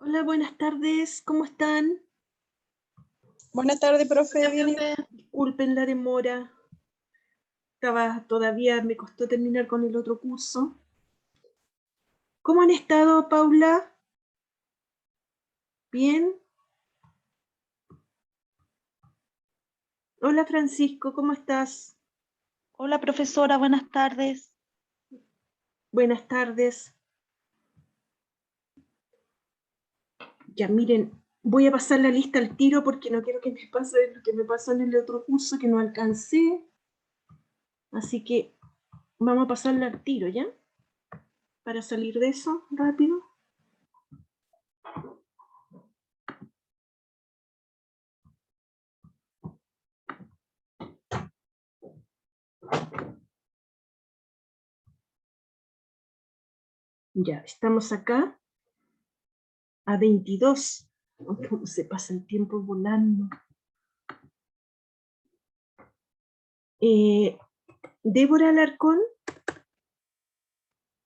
Hola, buenas tardes, ¿cómo están? Buenas tardes, profe. Bien. Disculpen la demora. Todavía me costó terminar con el otro curso. ¿Cómo han estado, Paula? ¿Bien? Hola, Francisco, ¿cómo estás? Hola, profesora, buenas tardes. Buenas tardes. Ya, miren, voy a pasar la lista al tiro porque no quiero que me pase lo que me pasó en el otro curso que no alcancé. Así que vamos a pasarla al tiro, ¿ya? Para salir de eso rápido. Ya, estamos acá a 22. ¿Cómo se pasa el tiempo volando? Débora Alarcón,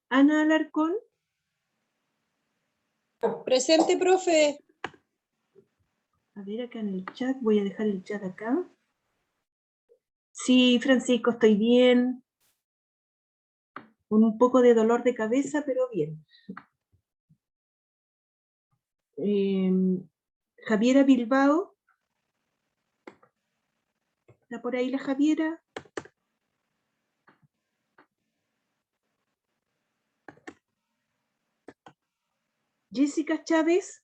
Ana Alarcón. Presente, profe. A ver, acá en el chat, voy a dejar el chat acá. Sí, Francisco, estoy bien. Con un poco de dolor de cabeza, pero bien. Javiera Bilbao. ¿Está por ahí la Javiera? Jessica Chávez.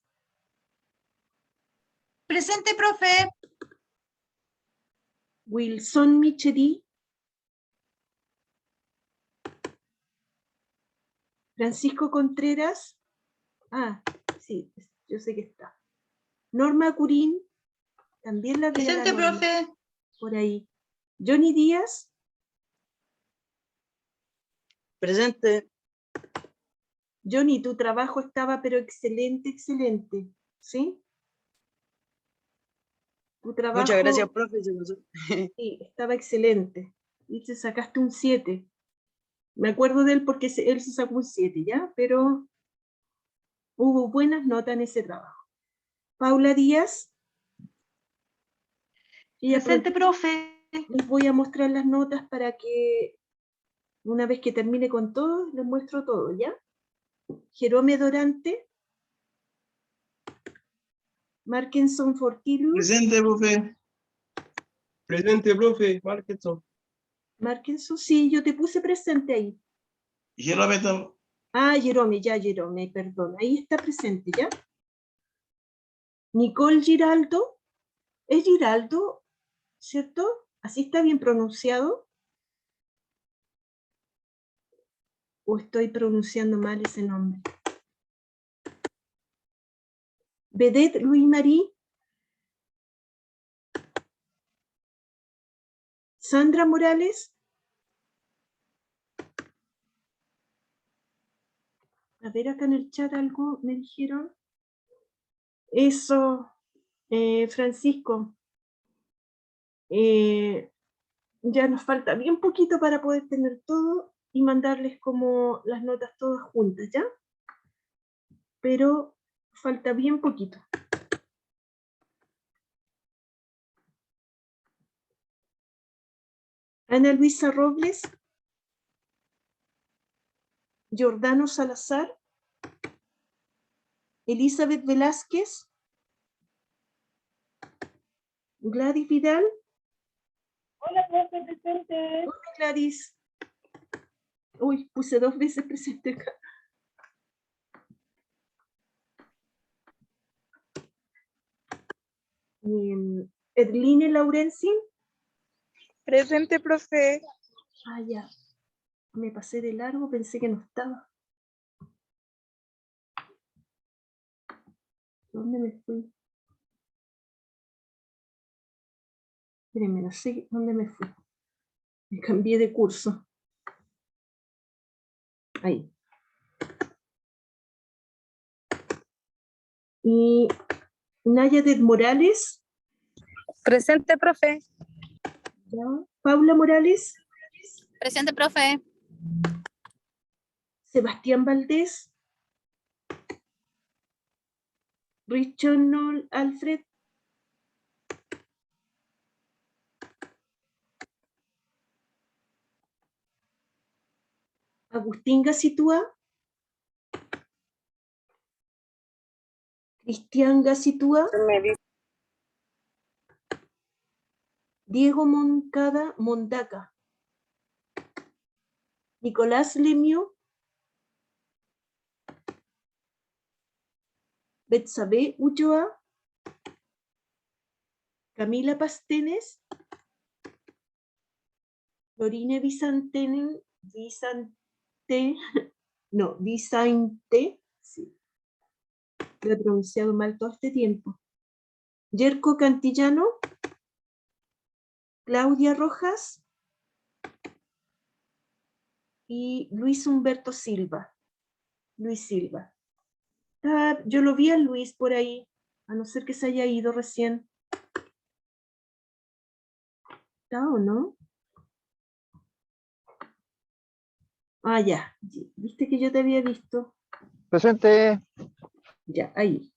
Presente, profe. Wilson Micheri. Francisco Contreras. Ah, sí, yo sé que está. Norma Curín. También la veo. Presente, profe. Por ahí. Johnny Díaz. Presente. Johnny, tu trabajo estaba pero excelente, excelente. ¿Sí? Tu trabajo... Muchas gracias, profe. Sí, estaba excelente. Y te sacaste un 7. Me acuerdo de él porque él se sacó un 7, ¿ya? Pero hubo buenas notas en ese trabajo. Paula Díaz. Presente, profe. Les voy a mostrar las notas para que una vez que termine con todo, les muestro todo, ¿ya? Jerome Dorante. Markenson Fortilus. Presente, profe. Presente, profe. Marqueson. Markenson, sí, yo te puse presente ahí. Jerome. Ah, Jerome, perdón. Ahí está presente, ¿ya? Nicole Giraldo. ¿Es Giraldo, cierto? ¿Así está bien pronunciado? ¿O estoy pronunciando mal ese nombre? Vedette Louis Marie. Sandra Morales. A ver, acá en el chat algo me dijeron. Eso, Francisco. Ya nos falta bien poquito para poder tener todo y mandarles como las notas todas juntas, ¿ya? Pero falta bien poquito. Ana Luisa Robles. Giordano Salazar. Elizabeth Velázquez. Gladys Vidal. Hola, profe, presente. Hola, Gladys. Uy, puse 2 veces presente acá. Edline Laurenzi. Presente, profe. Ah, ya. Me pasé de largo, pensé que no estaba. ¿Dónde me fui? Espérenme, no sé dónde me fui. Me cambié de curso. Ahí. Y Nayadet Morales. Presente, profe. ¿Ya? Paula Morales. Presente, profe. Sebastián Valdés. Richard Alfred. Agustín Gacitúa. Cristian Gacitúa. Diego Moncada Mondaca. Nicolás Lemio. Betsabe Ulloa. Camila Pastenes. Lorine Vicente, sí, lo he pronunciado mal todo este tiempo. Yerko Cantillano, Claudia Rojas y Luis Humberto Silva. Luis Silva. Ah, yo lo vi a Luis por ahí, a no ser que se haya ido recién. ¿Está o no? Ah, ya. ¿Viste que yo te había visto? Presente. Ya, ahí.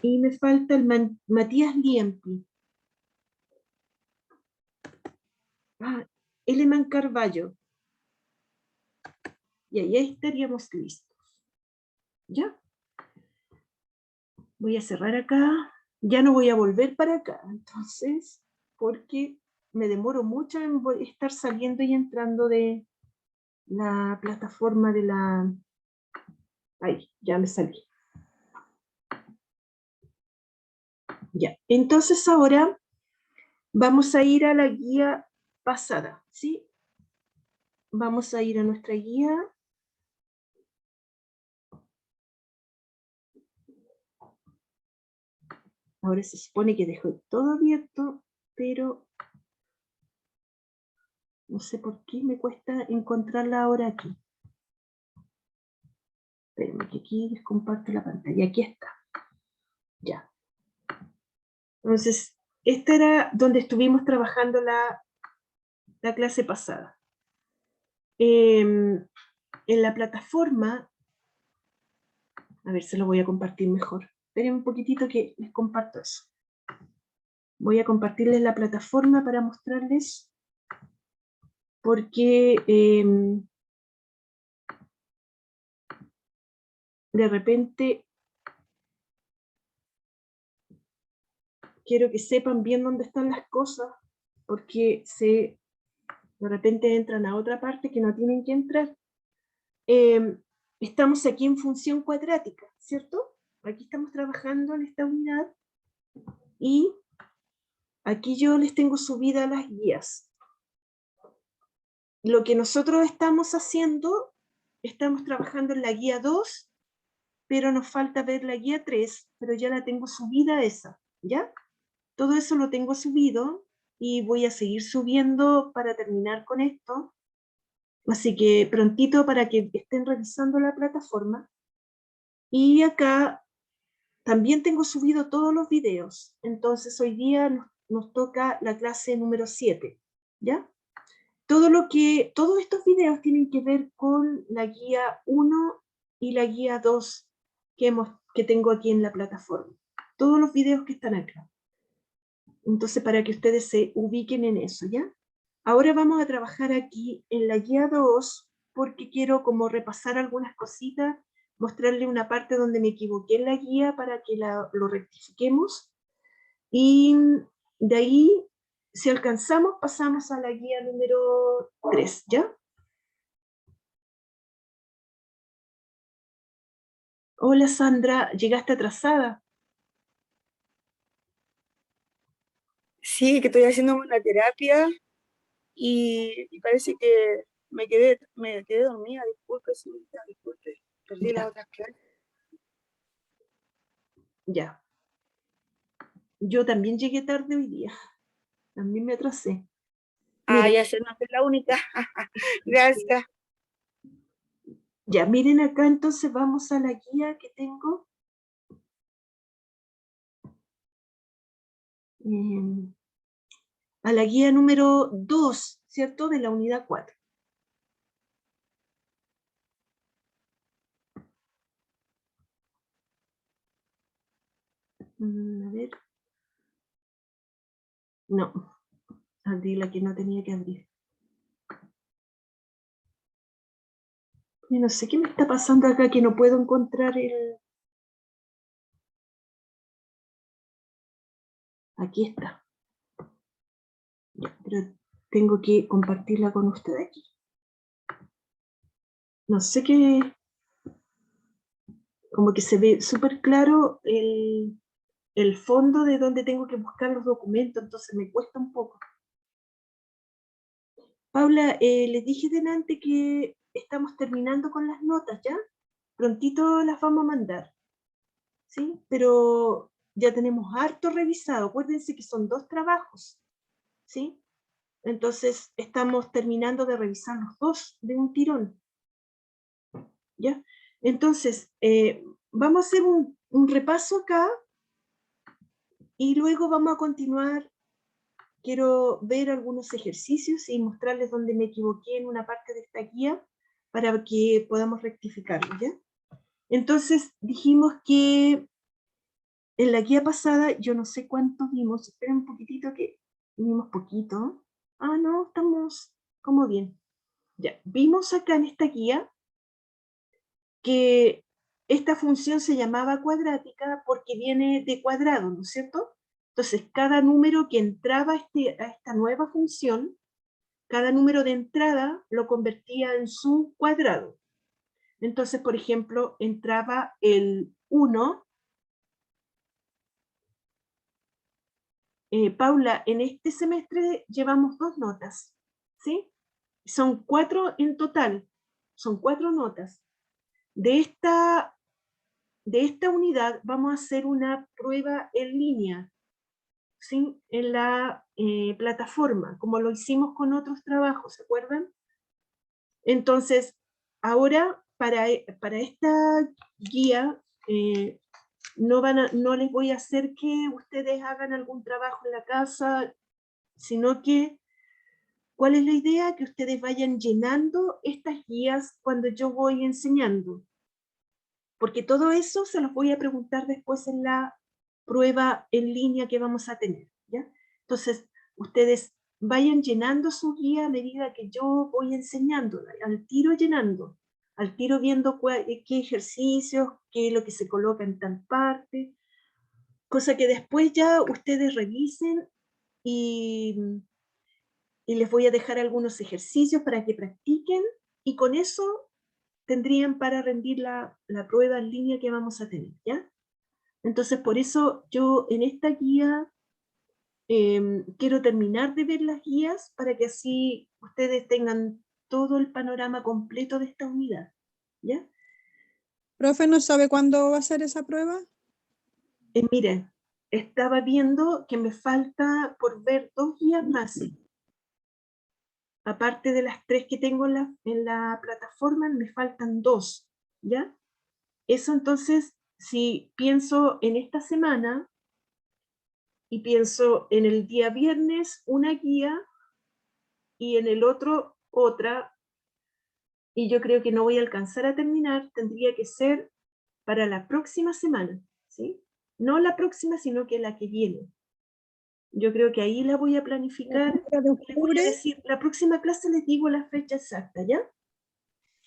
Y me falta el Matías Liempi. Ah, Eleman Carballo. Y ahí estaríamos listos. ¿Ya? Voy a cerrar acá. Ya no voy a volver para acá, entonces, porque me demoro mucho en estar saliendo y entrando de la plataforma de la... Ahí, ya me salí. Ya, entonces ahora vamos a ir a la guía pasada, ¿sí? Vamos a ir a nuestra guía. Ahora se supone que dejo todo abierto, pero no sé por qué me cuesta encontrarla ahora aquí. Espérenme que aquí les comparto la pantalla. Aquí está. Ya. Entonces, esta era donde estuvimos trabajando la clase pasada. En la plataforma, a ver, se lo voy a compartir mejor. Esperen un poquitito que les comparto eso. Voy a compartirles la plataforma para mostrarles porque de repente quiero que sepan bien dónde están las cosas, porque de repente entran a otra parte que no tienen que entrar. Estamos aquí en función cuadrática, ¿cierto? Aquí estamos trabajando en esta unidad y aquí yo les tengo subidas las guías. Lo que nosotros estamos haciendo, estamos trabajando en la guía 2, pero nos falta ver la guía 3, pero ya la tengo subida esa, ¿ya? Todo eso lo tengo subido y voy a seguir subiendo para terminar con esto. Así que prontito para que estén revisando la plataforma. Y acá también tengo subido todos los videos. Entonces hoy día nos toca la clase número 7, ¿ya? Todos estos videos tienen que ver con la guía 1 y la guía 2 que tengo aquí en la plataforma. Todos los videos que están acá. Entonces, para que ustedes se ubiquen en eso, ¿ya? Ahora vamos a trabajar aquí en la guía 2, porque quiero como repasar algunas cositas, mostrarle una parte donde me equivoqué en la guía para que lo rectifiquemos. Y de ahí, si alcanzamos, pasamos a la guía número 3, ¿ya? Hola Sandra, ¿llegaste atrasada? Sí, que estoy haciendo una terapia y parece que me quedé dormida. Disculpe, señorita, disculpe. Perdí Ya. las otras clases. Ya. Yo también llegué tarde hoy día. También me atrasé. Ah, Miren, ya sé, no soy la única. Gracias. ya, miren acá, entonces vamos a la guía que tengo. A la guía número 2, ¿cierto? De la unidad 4. A ver. No, abrí la que no tenía que abrir. Y no sé qué me está pasando acá, que no puedo encontrar el... Aquí está. Ya, pero tengo que compartirla con ustedes aquí. No sé qué... Como que se ve súper claro el fondo de donde tengo que buscar los documentos, entonces me cuesta un poco. Paula, les dije delante que estamos terminando con las notas, ¿ya? Prontito las vamos a mandar, ¿sí? Pero ya tenemos harto revisado. Acuérdense que son 2 trabajos, ¿sí? Entonces estamos terminando de revisar los 2 de un tirón, ¿ya? Entonces, vamos a hacer un repaso acá y luego vamos a continuar. Quiero ver algunos ejercicios y mostrarles dónde me equivoqué en una parte de esta guía para que podamos rectificarlo, ¿ya? Entonces, dijimos que en la guía pasada, yo no sé cuánto vimos, esperen un poquitito que vimos poquito. Ah, no, estamos como bien. Ya, vimos acá en esta guía que esta función se llamaba cuadrática porque viene de cuadrado, ¿no es cierto? Entonces, cada número que entraba a esta nueva función, cada número de entrada lo convertía en su cuadrado. Entonces, por ejemplo, entraba el 1. Paula, en este semestre llevamos 2 notas, ¿sí? Son 4 en total, son 4 notas. De esta unidad vamos a hacer una prueba en línea, ¿sí? En la plataforma, como lo hicimos con otros trabajos, ¿se acuerdan? Entonces, ahora para esta guía, no les voy a hacer que ustedes hagan algún trabajo en la casa, sino que, ¿cuál es la idea? Que ustedes vayan llenando estas guías cuando yo voy enseñando. Porque todo eso se los voy a preguntar después en la prueba en línea que vamos a tener, ¿ya? Entonces, ustedes vayan llenando su guía a medida que yo voy enseñando, al tiro llenando, al tiro viendo qué ejercicios, qué es lo que se coloca en tal parte, cosa que después ya ustedes revisen y les voy a dejar algunos ejercicios para que practiquen y con eso tendrían para rendir la prueba en línea que vamos a tener, ¿ya? Entonces, por eso yo en esta guía quiero terminar de ver las guías para que así ustedes tengan todo el panorama completo de esta unidad, ¿ya? Profe, ¿no sabe cuándo va a ser esa prueba? Miren, estaba viendo que me falta por ver 2 guías más. Aparte de las 3 que tengo en la plataforma, me faltan 2, ¿ya? Eso entonces, si pienso en esta semana y pienso en el día viernes una guía y en el otro otra, y yo creo que no voy a alcanzar a terminar, tendría que ser para la próxima semana, ¿sí? No la próxima, sino que la que viene. Yo creo que ahí la voy a planificar. ¿La de Les voy a octubre? decir, la próxima clase les digo la fecha exacta, ¿ya?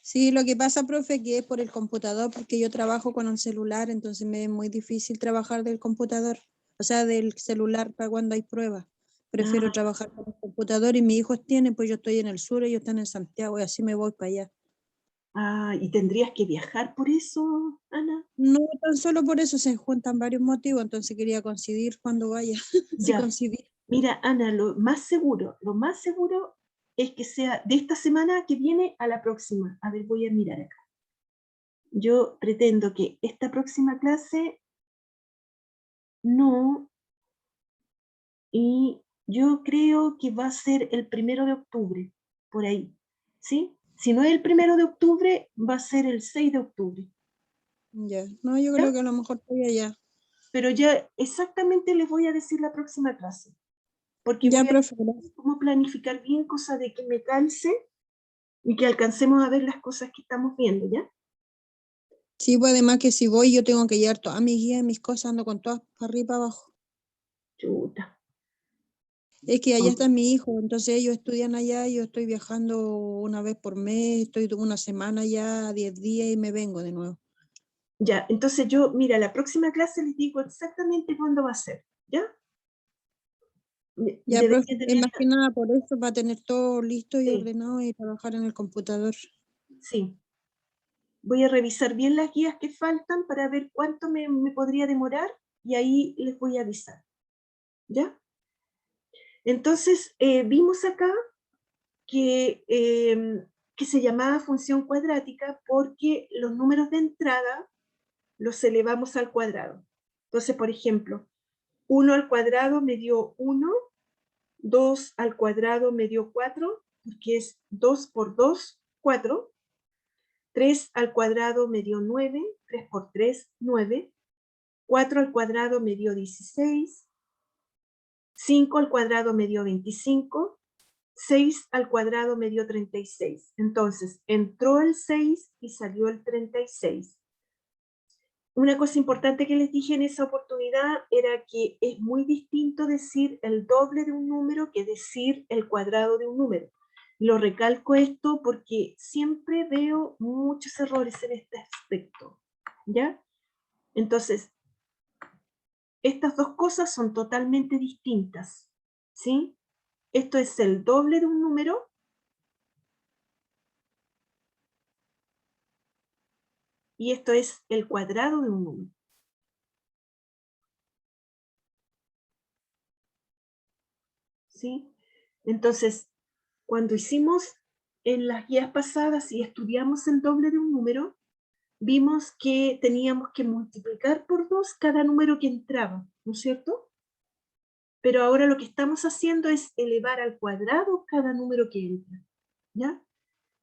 Sí, lo que pasa, profe, que es por el computador, porque yo trabajo con un celular, entonces me es muy difícil trabajar del computador, o sea, del celular para cuando hay pruebas. Prefiero trabajar con el computador y mis hijos tienen, pues yo estoy en el sur, ellos están en Santiago y así me voy para allá. ¿Y tendrías que viajar por eso, Ana? No tan solo por eso, se juntan varios motivos, entonces quería coincidir cuando vaya, sí Ya. coincidir. Mira, Ana, lo más seguro es que sea de esta semana que viene a la próxima. A ver, voy a mirar acá. Yo pretendo que esta próxima clase no, y yo creo que va a ser el 1 de octubre, por ahí, ¿sí? Si no es el 1 de octubre, va a ser el 6 de octubre. Ya, no, yo ¿Ya? creo que a lo mejor estoy allá. Pero ya exactamente les voy a decir la próxima clase, porque Ya, voy a profe, ver cómo planificar bien, cosa de que me calce y que alcancemos a ver las cosas que estamos viendo, ¿ya? Sí, pues además que si voy yo tengo que llevar todas mis guías y mis cosas, ando con todas para arriba y para abajo. Chuta. Es que allá Ok. está mi hijo, entonces ellos estudian allá, yo estoy viajando una vez por mes, estoy una semana ya, 10 días y me vengo de nuevo. Ya, entonces yo, mira, la próxima clase les digo exactamente cuándo va a ser, ¿ya? Ya, profe, Debería es tener, más que nada por eso, para tener todo listo y sí, ordenado y trabajar en el computador. sí. Voy a revisar bien las guías que faltan para ver cuánto me podría demorar y ahí les voy a avisar, ¿ya? Entonces, vimos acá que se llamaba función cuadrática porque los números de entrada los elevamos al cuadrado. Entonces, por ejemplo, 1 al cuadrado me dio 1, 2 al cuadrado me dio 4, porque es 2 por 2, 4. 3 al cuadrado me dio 9, 3 por 3, 9. 4 al cuadrado me dio 16. 5 al cuadrado me dio 25. 6 al cuadrado me dio 36. Entonces, entró el 6 y salió el 36. Una cosa importante que les dije en esa oportunidad era que es muy distinto decir el doble de un número que decir el cuadrado de un número. Lo recalco esto porque siempre veo muchos errores en este aspecto, ¿ya? Entonces, estas dos cosas son totalmente distintas, ¿sí? Esto es el doble de un número y esto es el cuadrado de un número. ¿Sí? Entonces, cuando hicimos en las guías pasadas y estudiamos el doble de un número, vimos que teníamos que multiplicar por 2 cada número que entraba, ¿no es cierto? Pero ahora lo que estamos haciendo es elevar al cuadrado cada número que entra, ¿ya?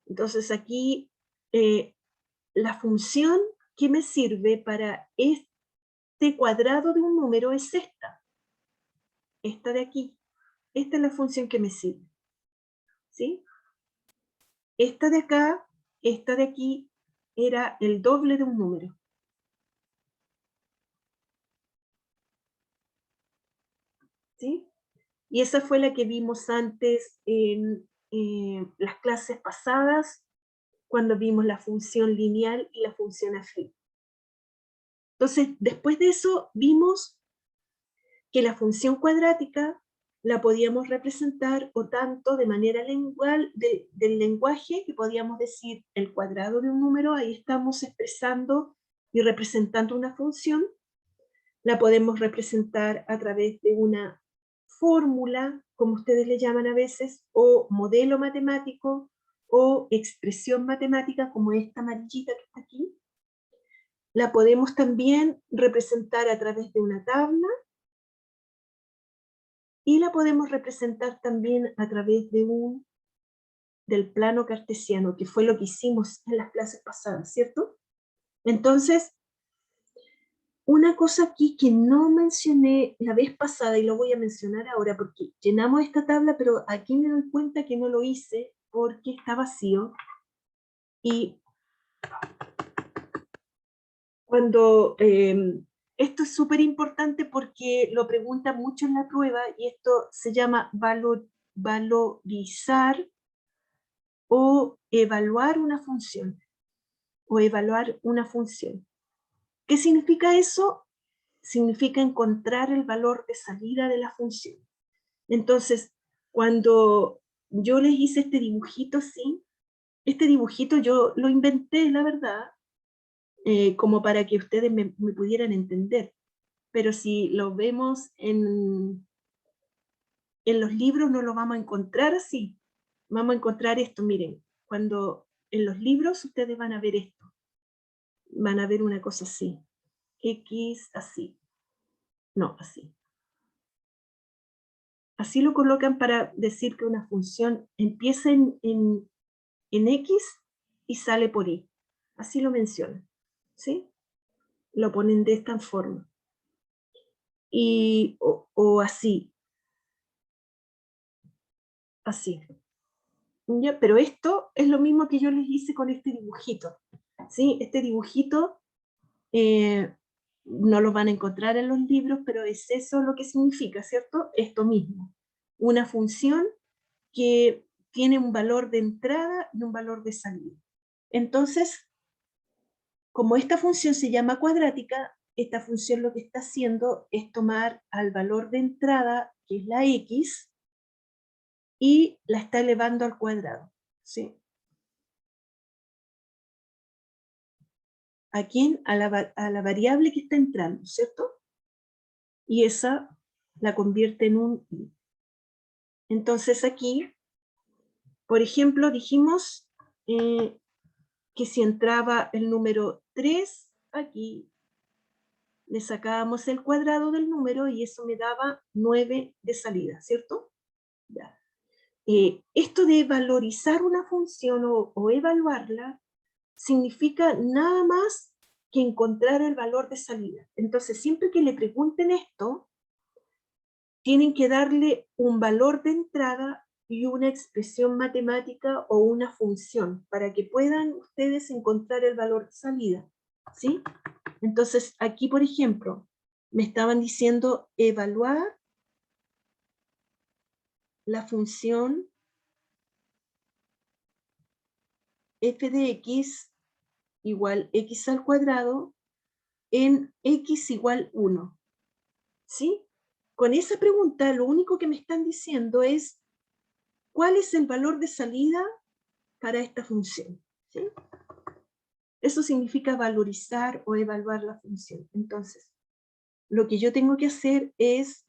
Entonces aquí la función que me sirve para este cuadrado de un número es esta de aquí. Esta es la función que me sirve, ¿sí? Esta de acá, esta de aquí, era el doble de un número. ¿Sí? Y esa fue la que vimos antes en las clases pasadas, cuando vimos la función lineal y la función afín. Entonces, después de eso, vimos que la función cuadrática la podíamos representar o tanto de manera del lenguaje, que podíamos decir el cuadrado de un número, ahí estamos expresando y representando una función. La podemos representar a través de una fórmula, como ustedes le llaman a veces, o modelo matemático, o expresión matemática, como esta amarillita que está aquí. La podemos también representar a través de una tabla, y la podemos representar también a través del plano cartesiano, que fue lo que hicimos en las clases pasadas, ¿cierto? Entonces, una cosa aquí que no mencioné la vez pasada y lo voy a mencionar ahora porque llenamos esta tabla, pero aquí me doy cuenta que no lo hice porque está vacío. Y cuando esto es súper importante porque lo preguntan mucho en la prueba y esto se llama valorizar o evaluar una función. ¿Qué significa eso? Significa encontrar el valor de salida de la función. Entonces, cuando yo les hice este dibujito, sí, este dibujito yo lo inventé, la verdad, como para que ustedes me pudieran entender. Pero si lo vemos en los libros no lo vamos a encontrar así. Vamos a encontrar esto, miren, cuando en los libros ustedes van a ver esto. Van a ver una cosa así. X así. No, así. Así lo colocan para decir que una función empieza en X y sale por Y. Así lo mencionan. ¿Sí? Lo ponen de esta forma. O así. Así. ¿Ya? Pero esto es lo mismo que yo les hice con este dibujito. ¿Sí? Este dibujito No lo van a encontrar en los libros, pero es eso lo que significa, ¿cierto? Esto mismo. Una función que tiene un valor de entrada y un valor de salida. Entonces, como esta función se llama cuadrática, esta función lo que está haciendo es tomar al valor de entrada, que es la x, y la está elevando al cuadrado, ¿sí? ¿A quién? A la variable que está entrando, ¿cierto? Y esa la convierte en un i. Entonces aquí, por ejemplo, dijimos que si entraba el número 3 aquí, le sacábamos el cuadrado del número y eso me daba 9 de salida, ¿cierto? Ya. Esto de valorizar una función o evaluarla significa nada más que encontrar el valor de salida. Entonces, siempre que le pregunten esto, tienen que darle un valor de entrada y una expresión matemática o una función para que puedan ustedes encontrar el valor de salida, ¿sí? Entonces, aquí, por ejemplo, me estaban diciendo evaluar la función f de x igual x al cuadrado en x igual 1, ¿sí? Con esa pregunta, lo único que me están diciendo es ¿cuál es el valor de salida para esta función? ¿Sí? Eso significa valorizar o evaluar la función. Entonces, lo que yo tengo que hacer es,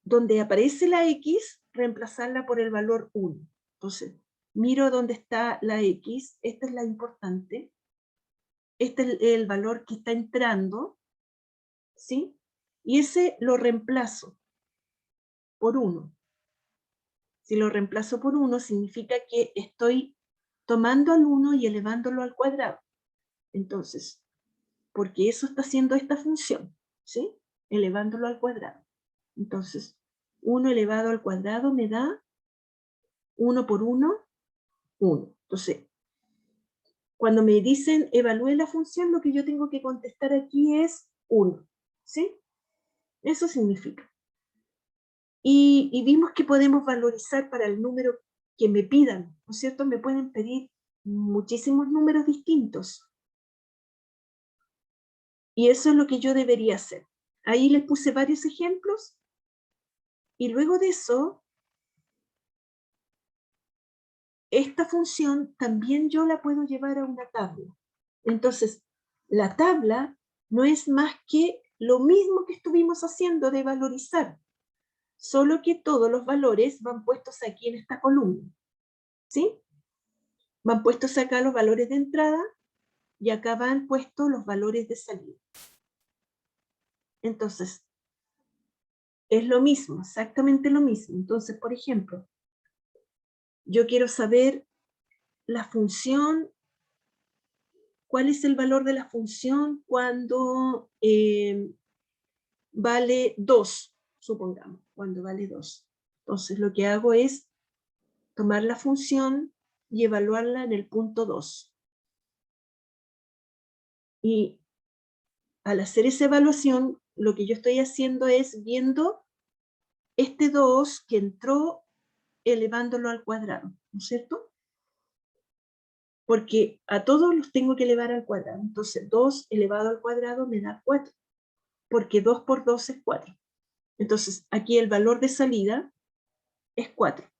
donde aparece la x, reemplazarla por el valor 1. Entonces, miro dónde está la x, esta es la importante, este es el valor que está entrando, ¿sí? Y ese lo reemplazo por 1. Si lo reemplazo por 1, significa que estoy tomando al 1 y elevándolo al cuadrado. Entonces, porque eso está haciendo esta función, ¿sí? Elevándolo al cuadrado. Entonces, 1 elevado al cuadrado me da 1 por 1, 1. Entonces, cuando me dicen evalúe la función, lo que yo tengo que contestar aquí es 1, ¿sí? Eso significa. Y vimos que podemos valorizar para el número que me pidan, ¿no es cierto? Me pueden pedir muchísimos números distintos. Y eso es lo que yo debería hacer. Ahí les puse varios ejemplos. Y luego de eso, esta función también yo la puedo llevar a una tabla. Entonces, la tabla no es más que lo mismo que estuvimos haciendo de valorizar, solo que todos los valores van puestos aquí en esta columna, ¿sí? Van puestos acá los valores de entrada y acá van puestos los valores de salida. Entonces, es lo mismo, exactamente lo mismo. Entonces, por ejemplo, yo quiero saber la función, cuál es el valor de la función cuando vale 2, supongamos, cuando vale 2. Entonces, lo que hago es tomar la función y evaluarla en el punto 2. Y al hacer esa evaluación, lo que yo estoy haciendo es viendo este 2 que entró elevándolo al cuadrado, ¿no es cierto? Porque a todos los tengo que elevar al cuadrado. Entonces 2 elevado al cuadrado me da 4, porque 2 por 2 es 4. Entonces aquí el valor de salida es 4.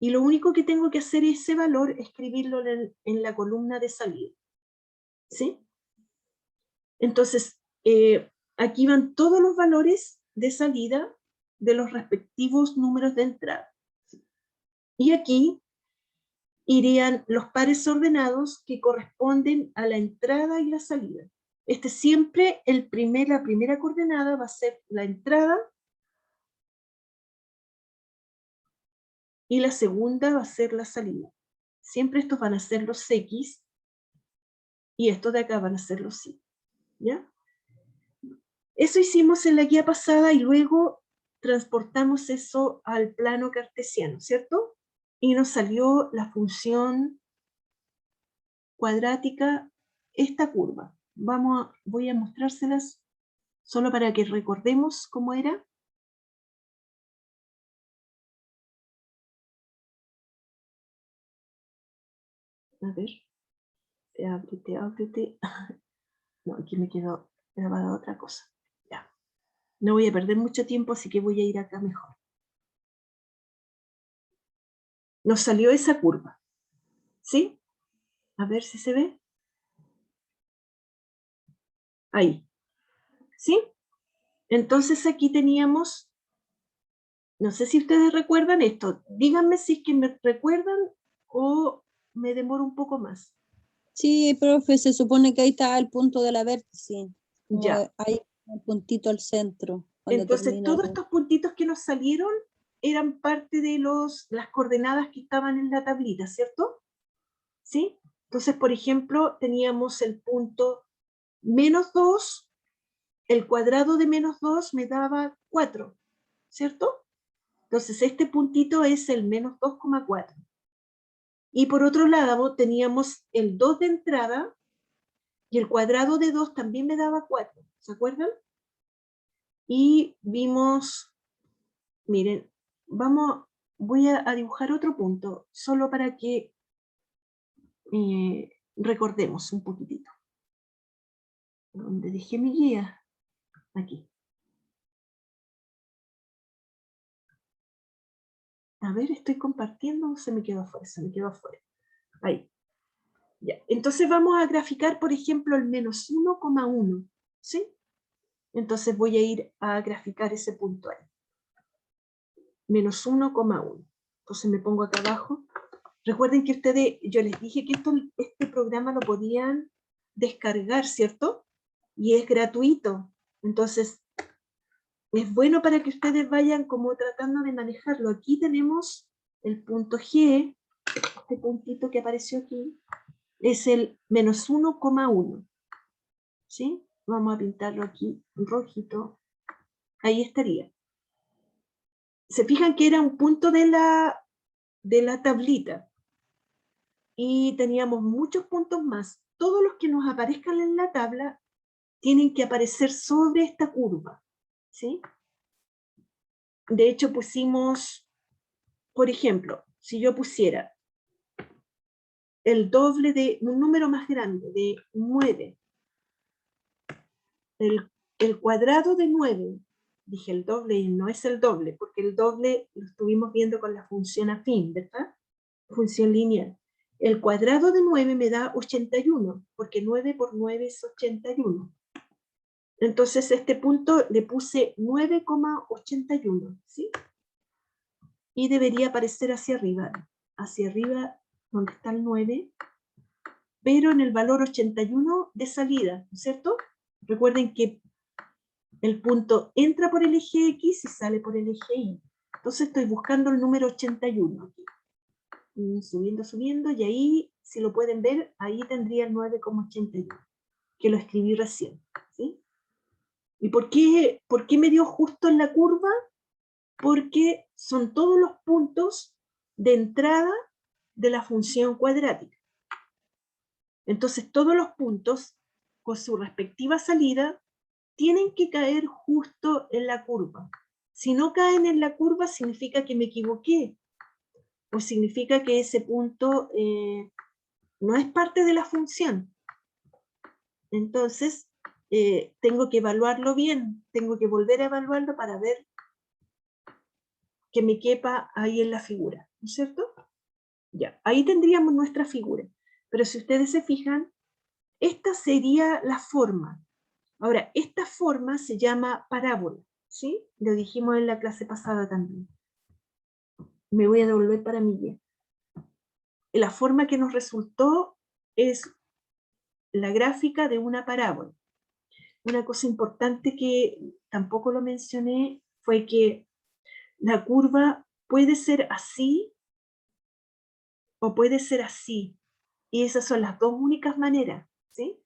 Y lo único que tengo que hacer es ese valor, escribirlo en la columna de salida, ¿sí? Entonces, aquí van todos los valores de salida de los respectivos números de entrada. Y aquí irían los pares ordenados que corresponden a la entrada y la salida. Siempre la primera coordenada va a ser la entrada y la segunda va a ser la salida. Siempre estos van a ser los X y estos de acá van a ser los Y. ¿Ya? Eso hicimos en la guía pasada y luego transportamos eso al plano cartesiano, ¿cierto? Y nos salió la función cuadrática esta curva. Voy a mostrárselas solo para que recordemos cómo era. A ver, ábrete. No, aquí me quedó grabada otra cosa. Ya. No voy a perder mucho tiempo, así que voy a ir acá mejor. Nos salió esa curva. ¿Sí? A ver si se ve. Ahí. ¿Sí? Entonces aquí teníamos, no sé si ustedes recuerdan esto. Díganme si es que me recuerdan o me demoro un poco más. Sí, profe, se supone que ahí está el punto de la vértice. Ya. Hay un puntito al centro. Cuando Entonces, termina todos el- estos puntitos que nos salieron eran parte de las coordenadas que estaban en la tablita, ¿cierto? ¿Sí? Entonces, por ejemplo, teníamos el punto -2, el cuadrado de -2 me daba 4, ¿cierto? Entonces, este puntito es el -2,4. Y por otro lado, teníamos el 2 de entrada y el cuadrado de 2 también me daba 4, ¿se acuerdan? Y vimos, miren, voy a dibujar otro punto, solo para que recordemos un poquitito. ¿Dónde dejé mi guía? Aquí. A ver, estoy compartiendo o se me quedó afuera, se me quedó afuera. Ahí. Ya. Entonces vamos a graficar, por ejemplo, el -1,1. ¿Sí? Entonces voy a ir a graficar ese punto ahí. -1,1. Entonces me pongo acá abajo. Recuerden que ustedes, yo les dije que este programa lo podían descargar, ¿cierto? Y es gratuito. Entonces, es bueno para que ustedes vayan como tratando de manejarlo. Aquí tenemos el punto G, este puntito que apareció aquí, es el -1,1. ¿Sí? Vamos a pintarlo aquí rojito. Ahí estaría. Se fijan que era un punto de la tablita. Y teníamos muchos puntos más. Todos los que nos aparezcan en la tabla tienen que aparecer sobre esta curva. ¿Sí? De hecho, pusimos, por ejemplo, si yo pusiera el doble de un número más grande, de 9, el cuadrado de 9, dije el doble y no es el doble, porque el doble lo estuvimos viendo con la función afín, ¿verdad? Función lineal. El cuadrado de 9 me da 81, porque 9 por 9 es 81. Entonces este punto le puse 9,81, ¿sí? Y debería aparecer hacia arriba donde está el 9, pero en el valor 81 de salida, ¿cierto? Recuerden que el punto entra por el eje X y sale por el eje Y. Entonces estoy buscando el número 81 aquí. Subiendo, y ahí, si lo pueden ver, ahí tendría el 9,81, que lo escribí recién, ¿sí? ¿Y por qué me dio justo en la curva? Porque son todos los puntos de entrada de la función cuadrática. Entonces, todos los puntos, con su respectiva salida, tienen que caer justo en la curva. Si no caen en la curva, significa que me equivoqué, o significa que ese punto no es parte de la función. Entonces, tengo que evaluarlo bien, tengo que volver a evaluarlo para ver que me quepa ahí en la figura, ¿no es cierto? Ya, ahí tendríamos nuestra figura. Pero si ustedes se fijan, esta sería la forma. Ahora, esta forma se llama parábola, ¿sí? Lo dijimos en la clase pasada también. Me voy a devolver para mi guía. La forma que nos resultó es la gráfica de una parábola. Una cosa importante que tampoco lo mencioné fue que la curva puede ser así o puede ser así. Y esas son las dos únicas maneras, ¿sí?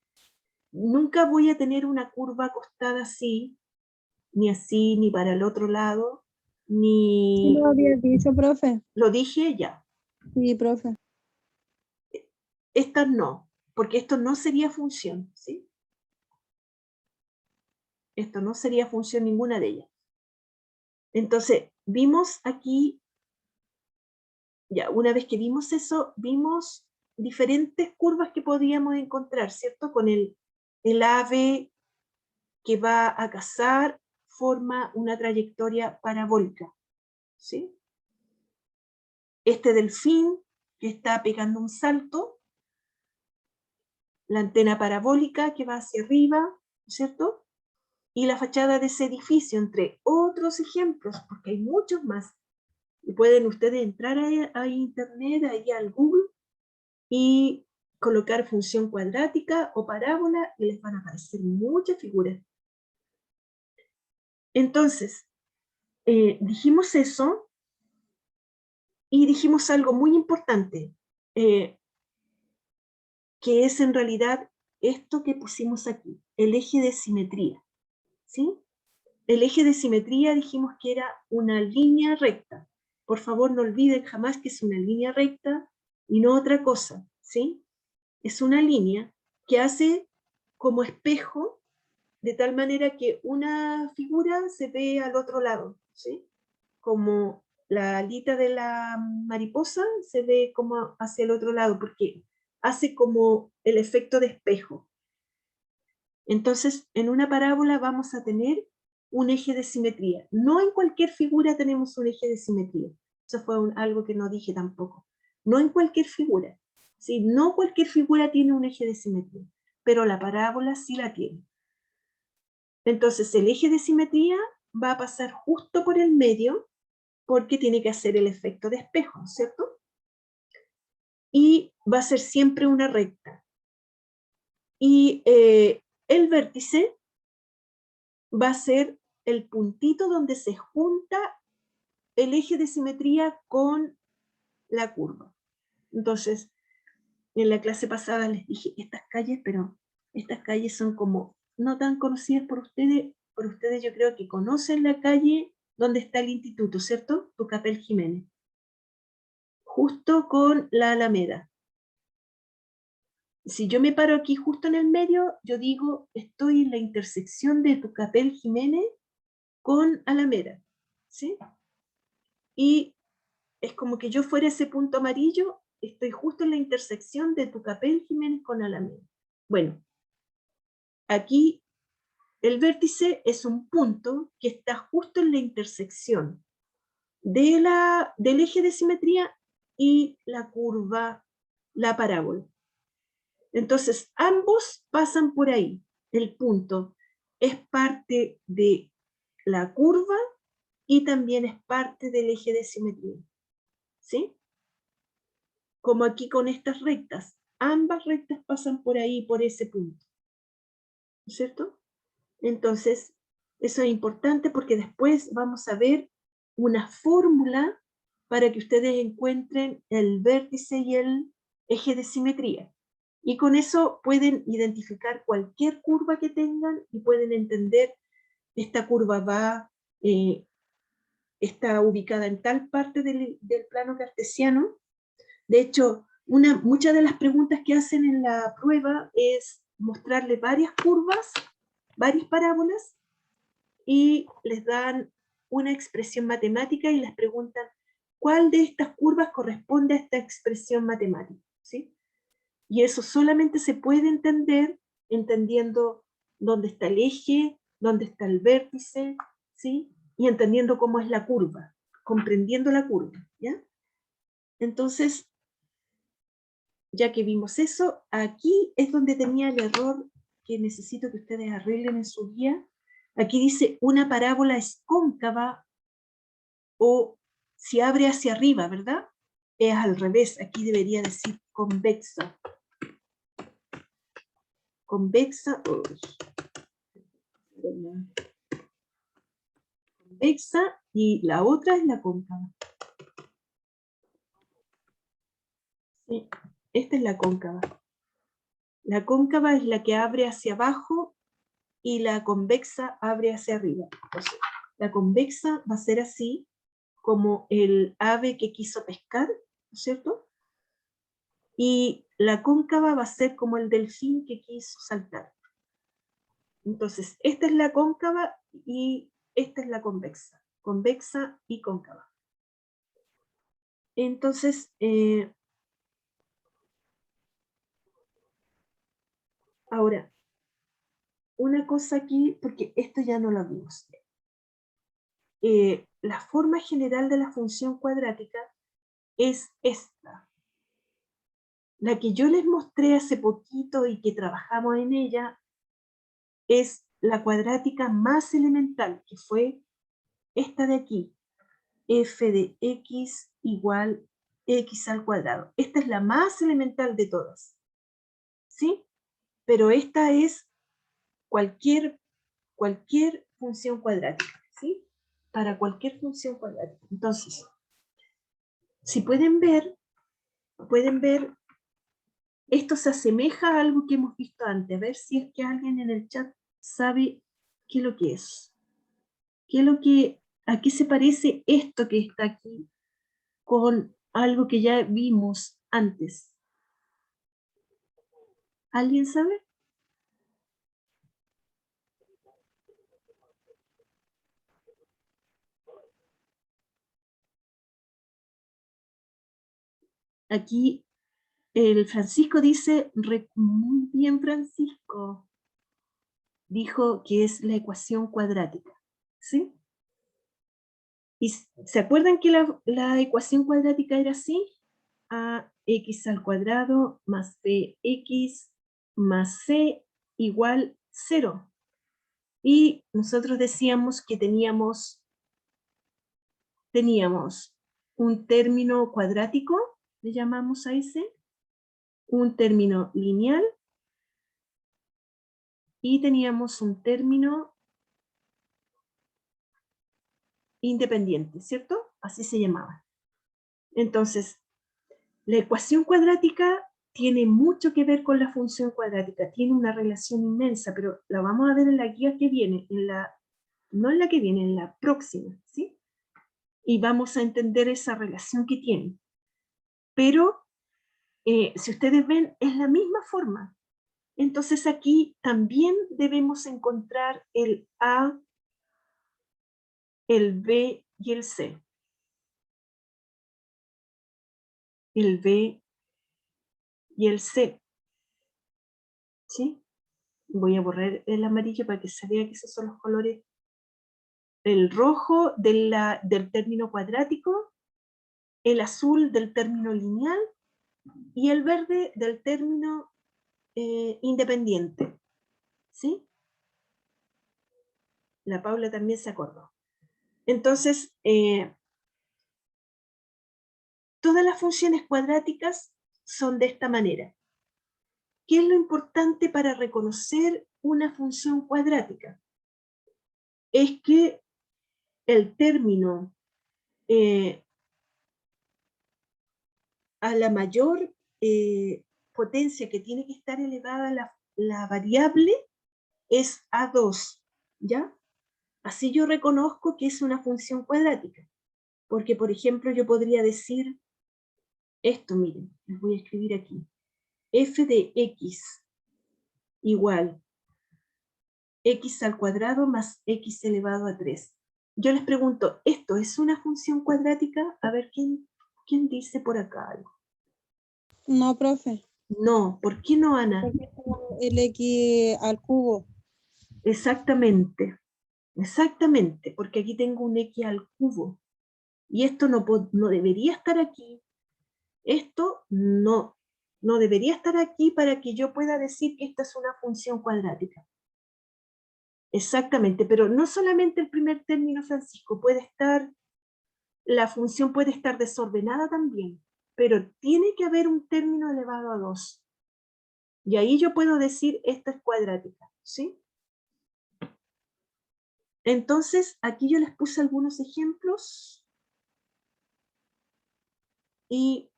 Nunca voy a tener una curva acostada así, ni para el otro lado, Sí, ni... lo había dicho, profe. Lo dije ya. Sí, profe. Estas no. porque esto no sería función, ¿sí? Esto no sería función ninguna de ellas. Entonces, vimos aquí, ya, una vez que vimos eso, vimos diferentes curvas que podíamos encontrar, ¿cierto? Con el ave que va a cazar, forma una trayectoria parabólica, ¿sí? Este delfín que está pegando un salto, la antena parabólica que va hacia arriba, ¿cierto? Y la fachada de ese edificio, entre otros ejemplos, porque hay muchos más. Y pueden ustedes entrar a internet, ahí al Google, y colocar función cuadrática o parábola, y les van a aparecer muchas figuras. Entonces, dijimos eso, y dijimos algo muy importante, que es en realidad esto que pusimos aquí, el eje de simetría, ¿sí? El eje de simetría dijimos que era una línea recta. Por favor, no olviden jamás que es una línea recta y no otra cosa, ¿sí? Es una línea que hace como espejo, de tal manera que una figura se ve al otro lado, ¿sí? Como la alita de la mariposa se ve como hacia el otro lado, porque hace como el efecto de espejo. Entonces, en una parábola vamos a tener un eje de simetría. No en cualquier figura tenemos un eje de simetría. Eso fue algo que no dije tampoco. No en cualquier figura. ¿Sí? No cualquier figura tiene un eje de simetría, pero la parábola sí la tiene. Entonces, el eje de simetría va a pasar justo por el medio, porque tiene que hacer el efecto de espejo, ¿cierto? Y va a ser siempre una recta. Y el vértice va a ser el puntito donde se junta el eje de simetría con la curva. Entonces, en la clase pasada les dije estas calles, pero estas calles son como no tan conocidas por ustedes yo creo que conocen la calle donde está el instituto, ¿cierto? Tucapel Jiménez. Justo con la Alameda. Si yo me paro aquí justo en el medio, yo digo, estoy en la intersección de Tucapel Jiménez con Alameda, ¿sí? Y es como que yo fuera ese punto amarillo, estoy justo en la intersección de Tucapel Jiménez con Alameda. Bueno, aquí el vértice es un punto que está justo en la intersección del eje de simetría y la curva, la parábola. Entonces, ambos pasan por ahí. El punto es parte de la curva y también es parte del eje de simetría. ¿Sí? Como aquí con estas rectas. Ambas rectas pasan por ahí, por ese punto. ¿Cierto? Entonces, eso es importante porque después vamos a ver una fórmula para que ustedes encuentren el vértice y el eje de simetría. Y con eso pueden identificar cualquier curva que tengan y pueden entender esta curva está ubicada en tal parte del plano cartesiano. De hecho, muchas de las preguntas que hacen en la prueba es mostrarle varias curvas, varias parábolas, y les dan una expresión matemática y les preguntan cuál de estas curvas corresponde a esta expresión matemática, ¿sí? Y eso solamente se puede entender entendiendo dónde está el eje, dónde está el vértice, ¿sí? Y entendiendo cómo es la curva, comprendiendo la curva, ¿ya? Entonces, ya que vimos eso, aquí es donde tenía el error que necesito que ustedes arreglen en su guía. Aquí dice una parábola es cóncava o si abre hacia arriba, ¿verdad? Es al revés, aquí debería decir convexa. Convexa, convexa y la otra es la cóncava. Sí, esta es la cóncava. La cóncava es la que abre hacia abajo y la convexa abre hacia arriba. Entonces, la convexa va a ser así, como el ave que quiso pescar, ¿no es cierto? Y la cóncava va a ser como el delfín que quiso saltar. Entonces, esta es la cóncava y esta es la convexa. Convexa y cóncava. Entonces, ahora, una cosa aquí, porque esto ya no lo vimos. La forma general de la función cuadrática es esta. La que yo les mostré hace poquito y que trabajamos en ella es la cuadrática más elemental, que fue esta de aquí. F de x igual x al cuadrado. Esta es la más elemental de todas. ¿Sí? Pero esta es cualquier función cuadrática. ¿Sí? Para cualquier función cuadrática. Entonces, si pueden ver, esto se asemeja a algo que hemos visto antes. A ver si es que alguien en el chat sabe qué es lo que es. ¿A qué se parece esto que está aquí con algo que ya vimos antes? ¿Alguien sabe? Aquí el Francisco dice, muy bien Francisco, dijo que es la ecuación cuadrática, ¿sí? ¿Y se acuerdan que la ecuación cuadrática era así? Ax al cuadrado más bx más c igual 0. Y nosotros decíamos que teníamos un término cuadrático, le llamamos a ese, un término lineal, y teníamos un término independiente, ¿cierto? Así se llamaba. Entonces, la ecuación cuadrática tiene mucho que ver con la función cuadrática, tiene una relación inmensa, pero la vamos a ver en la guía que viene, no en la que viene, en la próxima, ¿sí? Y vamos a entender esa relación que tiene. Pero, si ustedes ven, es la misma forma. Entonces aquí también debemos encontrar el A, el B y el C. El B y el C. ¿Sí? Voy a borrar el amarillo para que se vea que esos son los colores. El rojo del término cuadrático, el azul del término lineal y el verde del término independiente. ¿Sí? La Paula también se acordó. Entonces, todas las funciones cuadráticas son de esta manera. ¿Qué es lo importante para reconocer una función cuadrática? Es que el término a la mayor potencia que tiene que estar elevada la variable es A2, ¿ya? Así yo reconozco que es una función cuadrática. Porque, por ejemplo, yo podría decir esto, miren, les voy a escribir aquí. F de x igual x al cuadrado más x elevado a 3. Yo les pregunto, ¿esto es una función cuadrática? A ver, ¿quién dice por acá algo? No, profe. No, ¿por qué no, Ana? Porque es como el x al cubo. Exactamente, exactamente, porque aquí tengo un x al cubo. Y esto no debería estar aquí. Esto no debería estar aquí para que yo pueda decir que esta es una función cuadrática. Exactamente, pero no solamente el primer término, Francisco, la función puede estar desordenada también, pero tiene que haber un término elevado a 2. Y ahí yo puedo decir, esta es cuadrática, ¿sí? Entonces, aquí yo les puse algunos ejemplos. Y,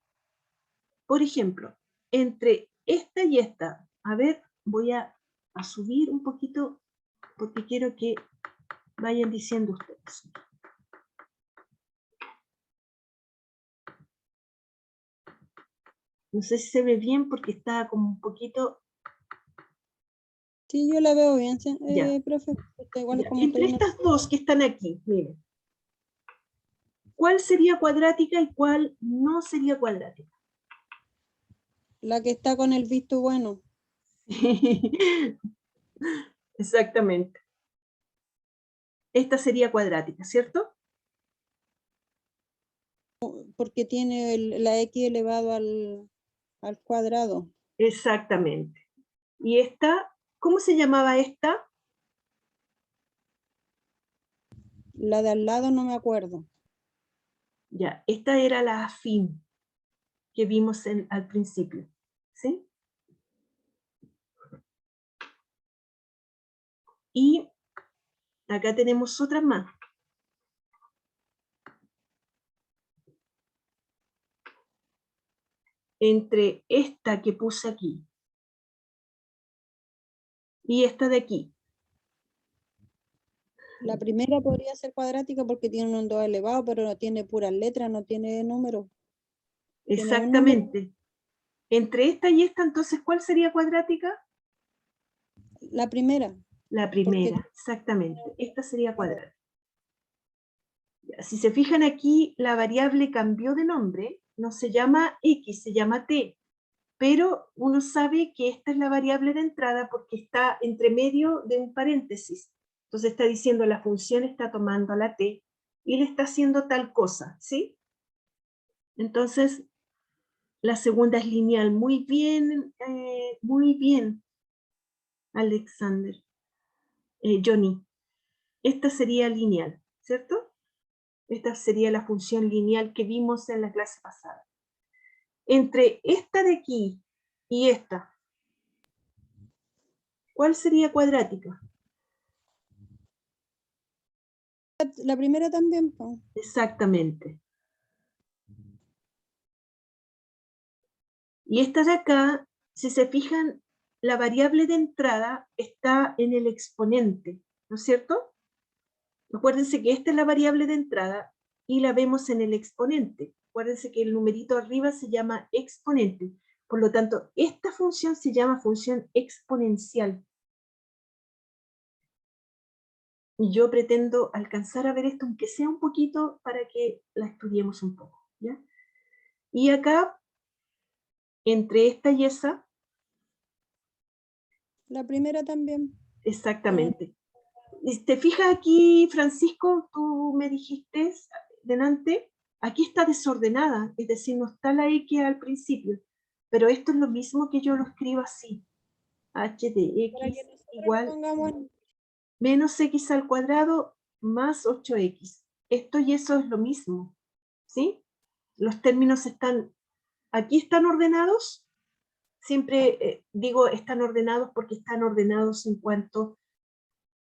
por ejemplo, entre esta y esta, a ver, voy a subir un poquito porque quiero que vayan diciendo ustedes. No sé si se ve bien porque está como un poquito... Sí, yo la veo bien, sí, Ya. profe. Está igual Ya. como Entre estoy en el- estas dos que están aquí, miren. ¿Cuál sería cuadrática y cuál no sería cuadrática? La que está con el visto bueno. Exactamente. Esta sería cuadrática, ¿cierto? Porque tiene la x elevado al cuadrado. Exactamente. Y esta, ¿cómo se llamaba esta? La de al lado no me acuerdo. Ya, esta era la afín que vimos al principio, ¿sí? Y acá tenemos otra más. Entre esta que puse aquí y esta de aquí. La primera podría ser cuadrática porque tiene un 2 elevado, pero no tiene puras letras, no tiene número. Tiene un número. Exactamente. Entre esta y esta, entonces, ¿cuál sería cuadrática? La primera. La Porque primera, exactamente. Esta sería cuadrática. Ya, si se fijan aquí, la variable cambió de nombre, no se llama X, se llama T, pero uno sabe que esta es la variable de entrada porque está entre medio de un paréntesis. Entonces está diciendo la función está tomando la T y le está haciendo tal cosa, ¿sí? Entonces, la segunda es lineal. Muy bien, Alexander. Johnny. Esta sería lineal, ¿cierto? Esta sería la función lineal que vimos en la clase pasada. Entre esta de aquí y esta, ¿cuál sería cuadrática? la primera también, po. Exactamente. Y esta de acá, si se fijan, la variable de entrada está en el exponente, ¿no es cierto? Acuérdense que esta es la variable de entrada y la vemos en el exponente. Acuérdense que el numerito arriba se llama exponente. Por lo tanto, esta función se llama función exponencial. Y yo pretendo alcanzar a ver esto, aunque sea un poquito, para que la estudiemos un poco, ¿ya? Y acá, entre esta y esa, La primera también. exactamente. Y te fijas aquí, Francisco, tú me dijiste delante, aquí está desordenada, es decir, no está la X al principio, pero esto es lo mismo que yo lo escribo así, h de Para x que nosotros lo igual pongamos. menos x al cuadrado más 8x. Esto y eso es lo mismo, ¿sí? Los términos están, aquí están ordenados, siempre digo están ordenados porque están ordenados en cuanto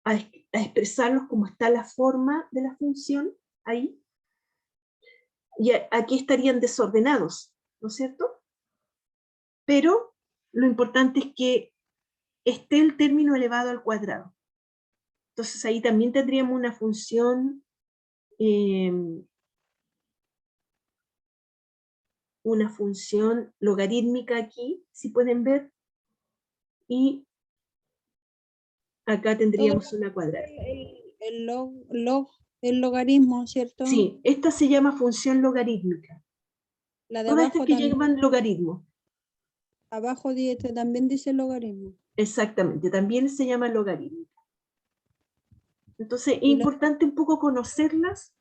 a expresarlos como está la forma de la función ahí, y aquí estarían desordenados, ¿no es cierto? Pero lo importante es que esté el término elevado al cuadrado. Entonces ahí también tendríamos una función logarítmica aquí, si pueden ver, y acá tendríamos una cuadrática. El el logaritmo, ¿cierto? Sí, esta se llama función logarítmica. La de Todas estas abajo que también. llevan logaritmo. Abajo también dice logaritmo. Exactamente, también se llama logaritmo. Entonces es Y importante un poco conocerlas,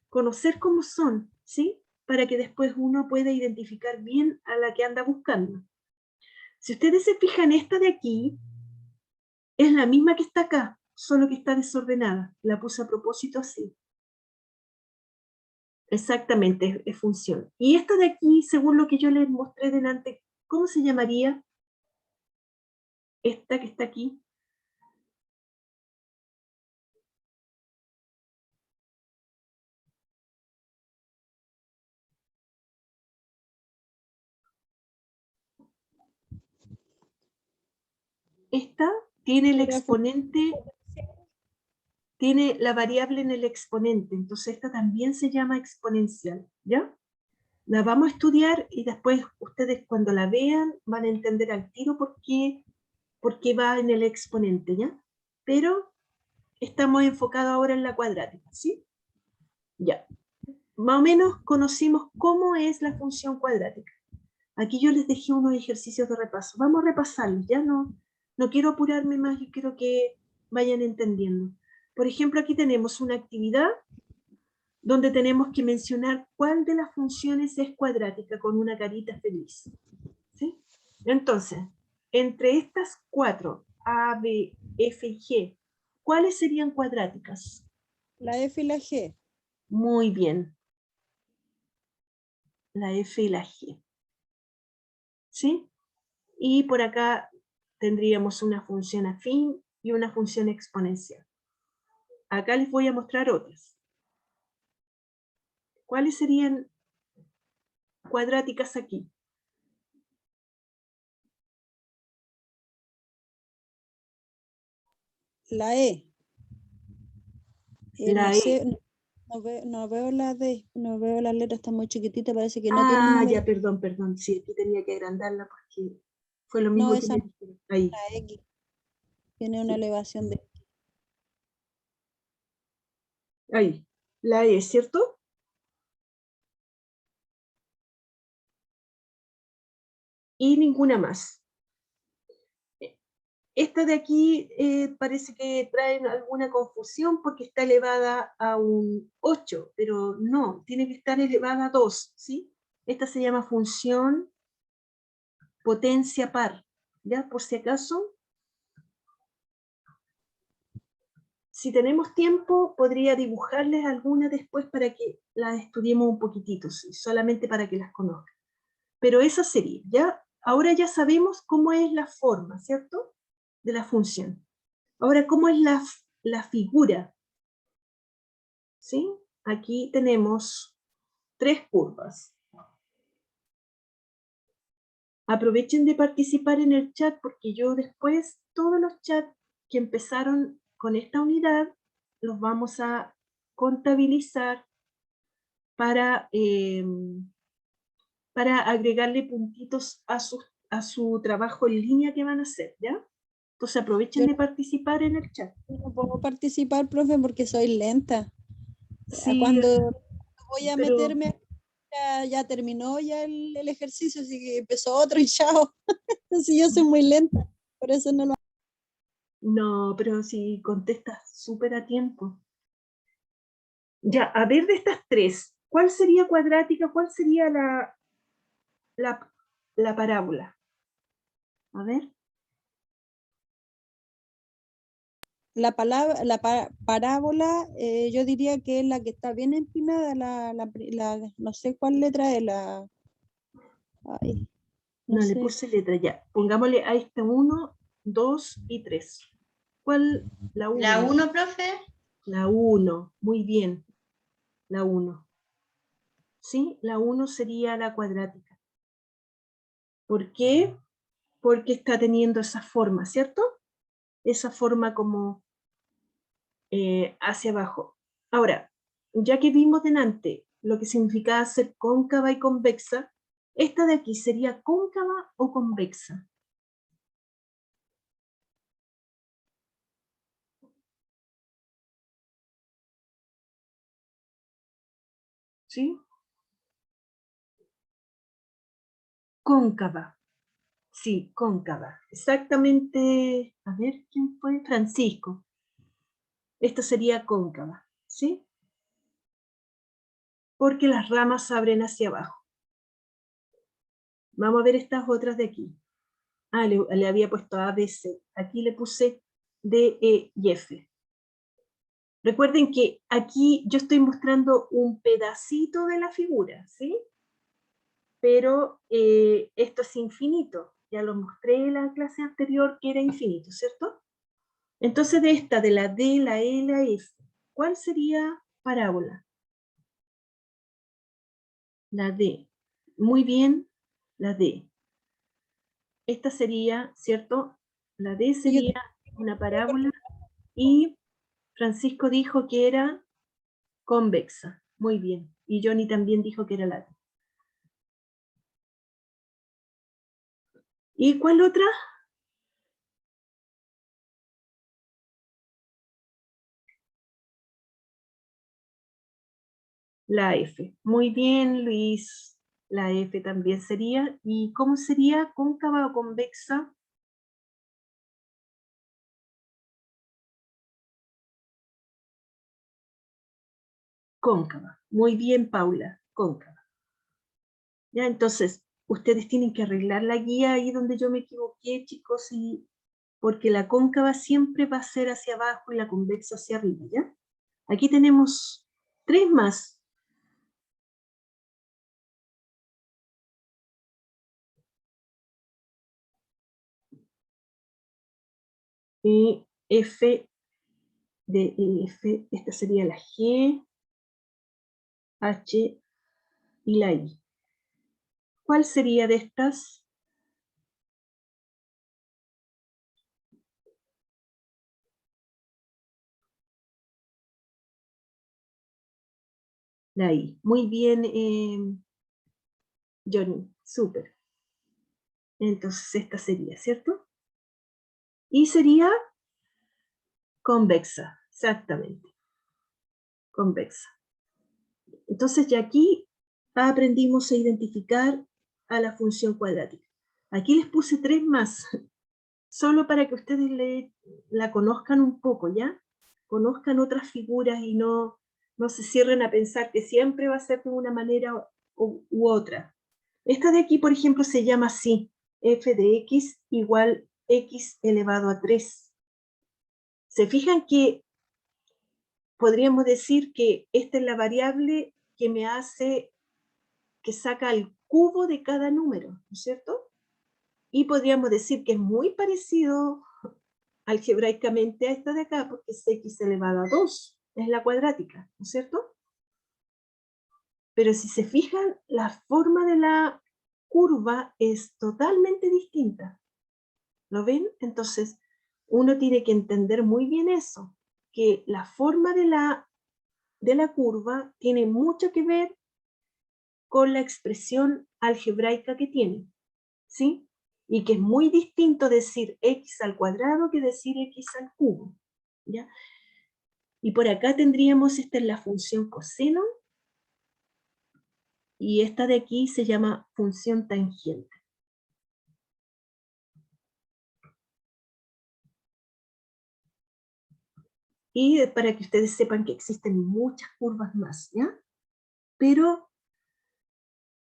conocer cómo son, ¿sí? Para que después uno pueda identificar bien a la que anda buscando. Si ustedes se fijan, esta de aquí es la misma que está acá, solo que está desordenada. La puse a propósito así. Exactamente, es función. Y esta de aquí, según lo que yo les mostré delante, ¿cómo se llamaría? Esta que está aquí. Esta tiene el exponente, tiene la variable en el exponente, entonces esta también se llama exponencial, ¿ya? La vamos a estudiar y después ustedes cuando la vean van a entender al tiro por qué va en el exponente, ¿ya? Pero estamos enfocados ahora en la cuadrática, ¿sí? Ya. Más o menos conocimos cómo es la función cuadrática. Aquí yo les dejé unos ejercicios de repaso. Vamos a repasarlos, ya no quiero apurarme más, yo quiero que vayan entendiendo. Por ejemplo, aquí tenemos una actividad donde tenemos que mencionar cuál de las funciones es cuadrática con una carita feliz. ¿Sí? Entonces, entre estas 4, A, B, F y G, ¿cuáles serían cuadráticas? La F y la G. Muy bien. La F y la G. ¿Sí? Y por acá tendríamos una función afín y una función exponencial. Acá les voy a mostrar otras. ¿Cuáles serían cuadráticas aquí? La E. La No E. sé, no veo la D, no veo las letras, están muy chiquititas, parece que no tienen número. Ya, perdón. Sí, aquí tenía que agrandarla porque fue lo No, mismo que esa me no dijeron. Ahí. es la X. Tiene una Sí. elevación de... Ahí. La E, ¿cierto? Y ninguna más. Esta de aquí parece que trae alguna confusión porque está elevada a un 8, pero no, tiene que estar elevada a 2, ¿sí? Esta se llama función potencia par, ¿ya? Por si acaso, si tenemos tiempo, podría dibujarles algunas después para que las estudiemos un poquitito, ¿sí? Solamente para que las conozcan. Pero esa sería, ¿ya? Ahora ya sabemos cómo es la forma, ¿cierto? De la función. Ahora, ¿cómo es la figura? ¿Sí? Aquí tenemos 3 curvas. Aprovechen de participar en el chat porque yo después, todos los chats que empezaron con esta unidad, los vamos a contabilizar para agregarle puntitos a su trabajo en línea que van a hacer, ¿ya? Entonces aprovechen Yo de participar en el chat. no puedo participar, profe, porque soy lenta. Sí, Cuando voy a pero meterme, ya terminó ya el ejercicio, así que empezó otro y chao. Entonces yo soy muy lenta, por eso no lo... no, pero si contestas súper a tiempo. Ya, a ver de estas 3, ¿cuál sería cuadrática? ¿Cuál sería la parábola? A ver. La palabra, parábola, yo diría que es la que está bien empinada, no sé cuál letra es la... Ay, no No le sé. puse letra ya. Pongámosle a esta 1, 2 y 3. ¿Cuál? La 1. La 1, profe. La 1. Muy bien. La 1. ¿Sí? La 1 sería la cuadrática. ¿Por qué? Porque está teniendo esa forma, ¿cierto? Esa forma como hacia abajo. Ahora, ya que vimos delante lo que significaba ser cóncava y convexa, esta de aquí sería cóncava o convexa. ¿Sí? Cóncava. Sí, cóncava. Exactamente. A ver, ¿quién fue? Francisco. Esto sería cóncava, ¿sí? Porque las ramas abren hacia abajo. Vamos a ver estas otras de aquí. Le había puesto A, B, C. Aquí le puse D, E y F. Recuerden que aquí yo estoy mostrando un pedacito de la figura, ¿sí? Pero esto es infinito. Ya lo mostré en la clase anterior que era infinito, ¿cierto? Entonces de esta, de la D, la E, la F, ¿cuál sería parábola? La D. Muy bien, la D. Esta sería, ¿cierto? La D Yo sería una porque parábola y Francisco dijo que era convexa. Muy bien. Y Johnny también dijo que era la D. ¿Y cuál otra? La F. Muy bien, Luis. La F también sería. ¿Y cómo sería? ¿Cóncava o convexa? Cóncava. Muy bien, Paula. Cóncava. Ya, entonces, ustedes tienen que arreglar la guía ahí donde yo me equivoqué, chicos, porque la cóncava siempre va a ser hacia abajo y la convexa hacia arriba, ¿ya? Aquí tenemos 3 más. F de F, esta sería la G, H y la I. ¿Cuál sería de estas? La I. Muy bien, Johnny, súper. Entonces esta sería, ¿cierto? Y sería convexa, exactamente. Convexa. Entonces ya aquí aprendimos a identificar a la función cuadrática. Aquí les puse 3 más, solo para que ustedes la conozcan un poco, ¿ya? Conozcan otras figuras y no se cierren a pensar que siempre va a ser de una manera u otra. Esta de aquí, por ejemplo, se llama así, f de x igual x elevado a 3. ¿Se fijan que podríamos decir que esta es la variable que me hace, que saca el cubo de cada número, ¿no es cierto? Y podríamos decir que es muy parecido algebraicamente a esta de acá, porque es x elevado a 2, es la cuadrática, ¿no es cierto? Pero si se fijan, la forma de la curva es totalmente distinta. ¿Lo ven? Entonces, uno tiene que entender muy bien eso, que la forma de la curva tiene mucho que ver con la expresión algebraica que tiene, ¿sí? Y que es muy distinto decir x al cuadrado que decir x al cubo, ¿ya? Y por acá tendríamos, esta es la función coseno, y esta de aquí se llama función tangente. Y para que ustedes sepan que existen muchas curvas más, ¿ya? Pero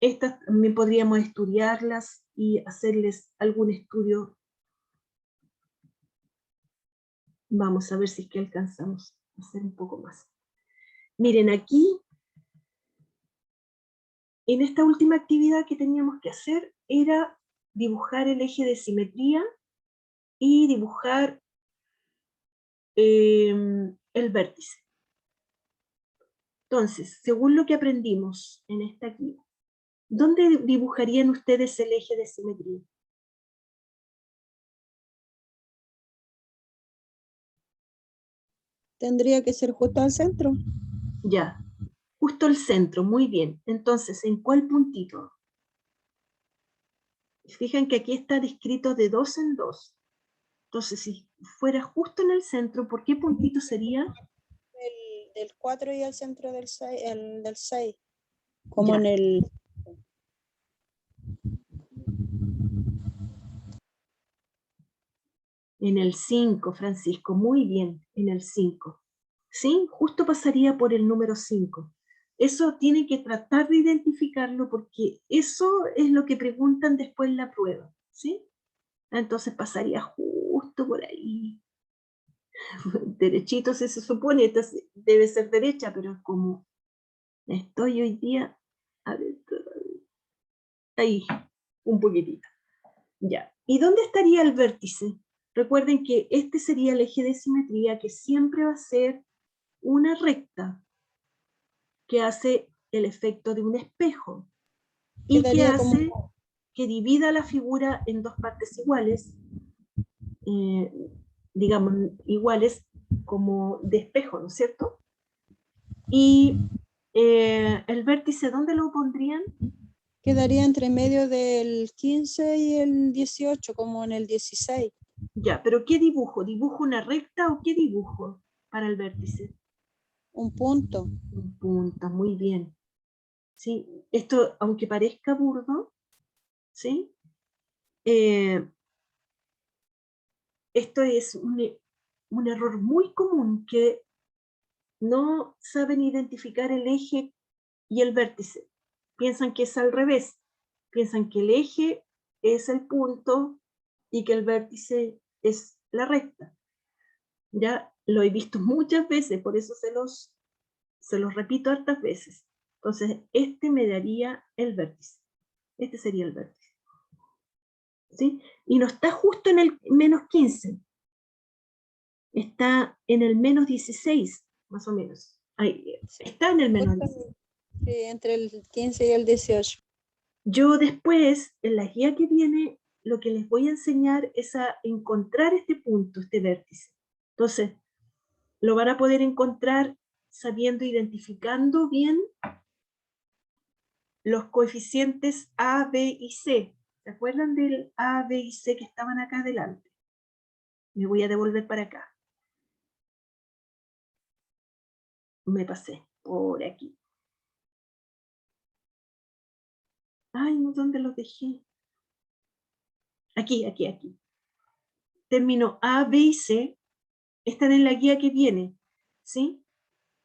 estas también podríamos estudiarlas y hacerles algún estudio. Vamos a ver si es que alcanzamos a hacer un poco más. Miren, aquí, en esta última actividad que teníamos que hacer, era dibujar el eje de simetría y dibujar el vértice. Entonces, según lo que aprendimos en esta guía, ¿dónde dibujarían ustedes el eje de simetría? Tendría que ser justo al centro. Ya, justo el centro, muy bien. Entonces, ¿en cuál puntito? Fijan que aquí está descrito de 2 en 2. Entonces, si fuera justo en el centro, ¿por qué puntito sería? Del 4 y al centro del 6, del 6. Como Ya. en el... En el 5, Francisco, muy bien, en el 5. ¿Sí? Justo pasaría por el número 5. Eso tiene que tratar de identificarlo porque eso es lo que preguntan después en la prueba, ¿sí? Entonces pasaría justo por ahí. Derechito se supone, esta debe ser derecha, pero como estoy hoy día, a ver, ahí, un poquitito. Ya. ¿Y dónde estaría el vértice? Recuerden que este sería el eje de simetría, que siempre va a ser una recta que hace el efecto de un espejo y que Quedaría como... hace que divida la figura en 2 partes iguales, eh, digamos, iguales como de espejo, ¿no es cierto? Y el vértice, ¿dónde lo pondrían? Quedaría entre medio del 15 y el 18, como en el 16. Ya, pero ¿qué dibujo? ¿Dibujo una recta o qué dibujo para el vértice? Un punto. Un punto, muy bien. ¿Sí? Esto, aunque parezca burdo, ¿sí? Esto es un error muy común, que no saben identificar el eje y el vértice. Piensan que es al revés. Piensan que el eje es el punto y que el vértice es la recta. Ya lo he visto muchas veces, por eso se los repito hartas veces. Entonces, este me daría el vértice. Este sería el vértice. ¿Sí? Y no está justo en el menos 15. Está en el menos 16, más o menos. Ahí, está en el menos 16. Sí, entre el 15 y el 18. Yo después, en la guía que viene, lo que les voy a enseñar es a encontrar este punto, este vértice. Entonces, lo van a poder encontrar sabiendo, identificando bien los coeficientes A, B y C. ¿Se acuerdan del A, B y C que estaban acá adelante? Me voy a devolver para acá. Me pasé por aquí. Ay, no, ¿dónde los dejé? Aquí. Término A, B y C están en la guía que viene, ¿sí?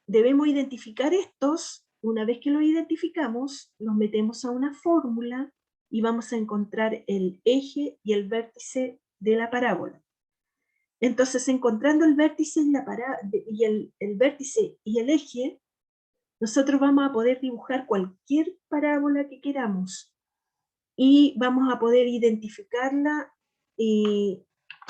Debemos identificar estos. Una vez que los identificamos, los metemos a una fórmula y vamos a encontrar el eje y el vértice de la parábola. Entonces, encontrando el vértice y el vértice y el eje, nosotros vamos a poder dibujar cualquier parábola que queramos y vamos a poder identificarla y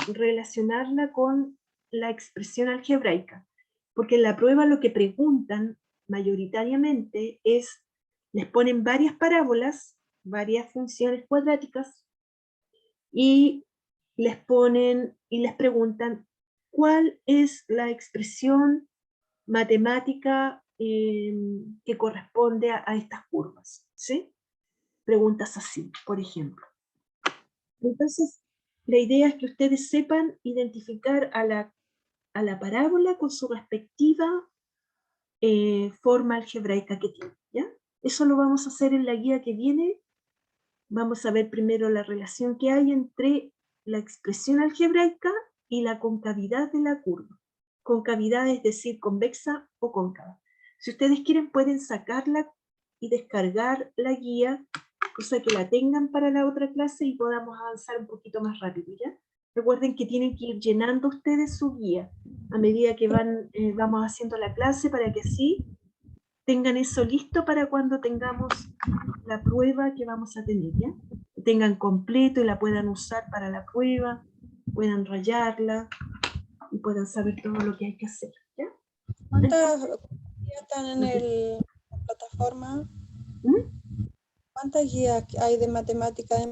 relacionarla con la expresión algebraica. Porque en la prueba lo que preguntan mayoritariamente es, les ponen varias parábolas, varias funciones cuadráticas, y les ponen y les preguntan cuál es la expresión matemática que corresponde a estas curvas, ¿sí? Preguntas así, por ejemplo. Entonces, la idea es que ustedes sepan identificar a la parábola con su respectiva forma algebraica que tiene, ¿ya? Eso lo vamos a hacer en la guía que viene. Vamos a ver primero la relación que hay entre la expresión algebraica y la concavidad de la curva. Concavidad es decir, convexa o cóncava. Si ustedes quieren, pueden sacarla y descargar la guía, cosa que la tengan para la otra clase y podamos avanzar un poquito más rápido, ¿ya? Recuerden que tienen que ir llenando ustedes su guía a medida que vamos haciendo la clase, para que así tengan eso listo para cuando tengamos la prueba que vamos a tener, ¿ya? Lo tengan completo y la puedan usar para la prueba, puedan rayarla y puedan saber todo lo que hay que hacer, ¿ya? ¿Cuántas guías están en la plataforma? ¿Mm? ¿Cuántas guías hay de matemáticas?